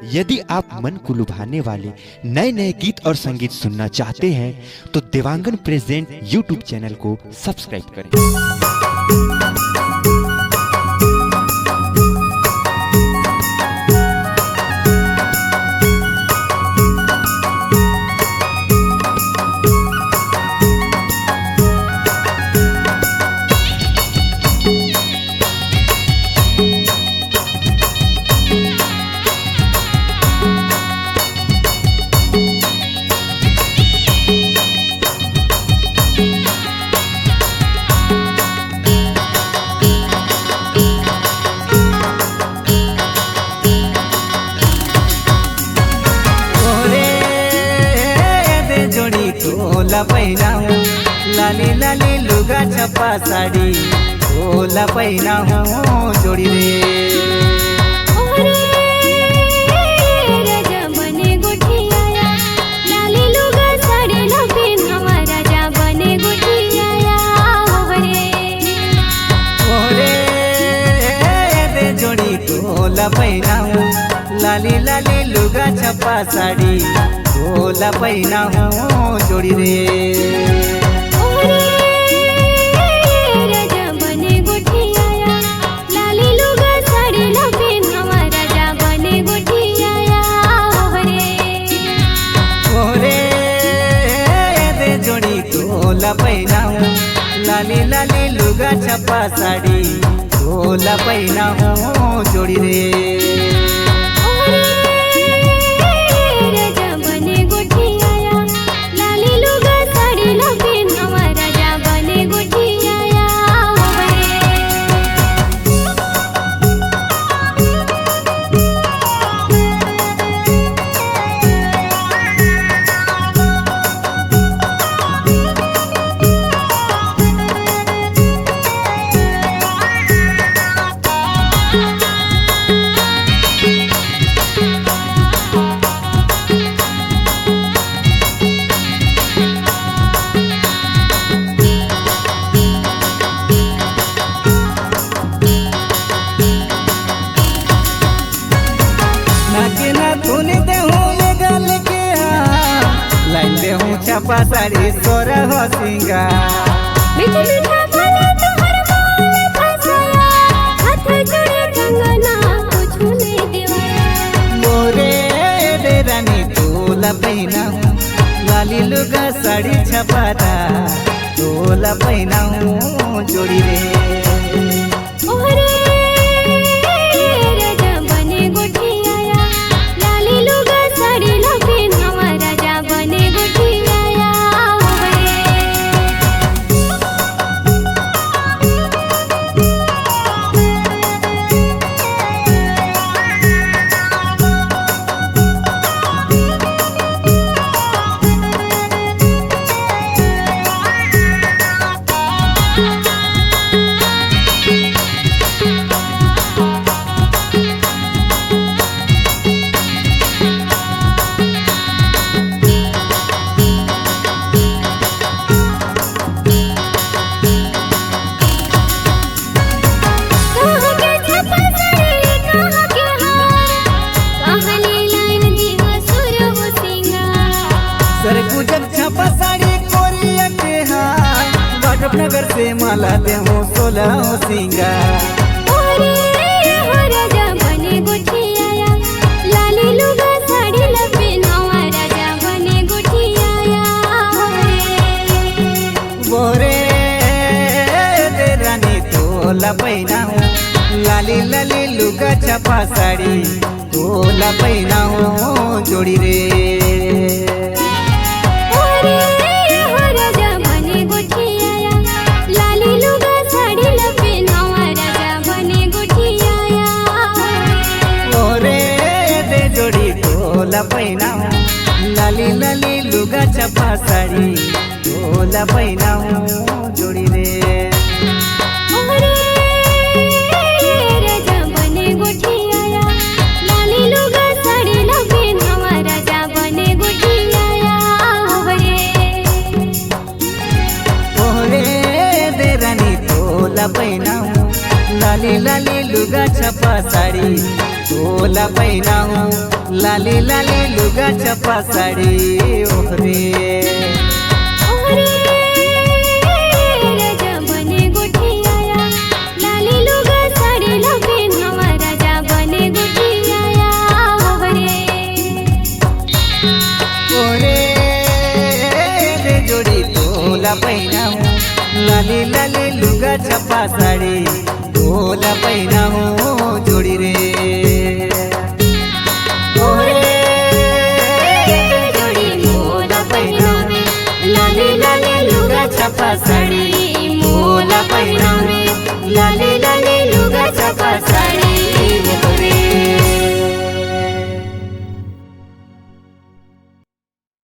यदि आप मन को लुभाने वाले नए नए गीत और संगीत सुनना चाहते हैं तो देवांगन प्रेजेंट यूट्यूब चैनल को सब्सक्राइब करें। ओला पहिना हूँ लाली लाली लुगा छपा साड़ी ओला पहिना हूँ जोड़ी रे ओला पहिना हूँ लाली लाली लुगा छपा साड़ी ओला पहिना हूँ जोड़ी रे ओला पहिना हूँ लाली लाली लुगा छपा साड़ी ओला पहिना हूँ जोड़ी रे छपा साड़ी सोरा हो सिंगार मीठा मीठा बोले तोहर बोल फसाया हाथ जोड़े कंगना कुछ नहीं देवाया मोरे रे रानी तोला पहिना हूँ लाली लुगा साड़ी छपाता तोला पहिना हूँ जोड़ी रे छपा साड़ी कोरिया के हाय वाटनगर से माला दे हो सोला हो सिंगार लाली लुगा साड़ी लपेनावा राजा बने गुठियाया बोरे दे रानी तोला पहिना हूँ लाली लाली लुगा छपा साड़ी तोला पहिना हूँ जोड़ी रे ओला पहिना हूँ लाली लाली लुगा छपा साड़ी ओला पहिना हूँ जोड़ी रे लाली लुगा साड़ी लपेनावा राजा बने गुठियाया ओरे दे रानी तोला पहिना हूँ लाली लाली लुगा छपा साड़ी तोला पहिना हूँ लाली लाली लुगा छपा साड़ी ओहरे ओहरे राजा बने गोठियाया लाली लुगा साड़ी लो पेन्हवा राजा बने गोठियाया ओहरे ओरे रे जोड़ी तोला पहना हूँ लाली लाली लुगा छपा साड़ी तोला पहना हूँ जोड़ी रे ओरे जोड़ी मोला पहिरावे लाली लाली लुगा छपा साड़ी मोला पहिरावे लाली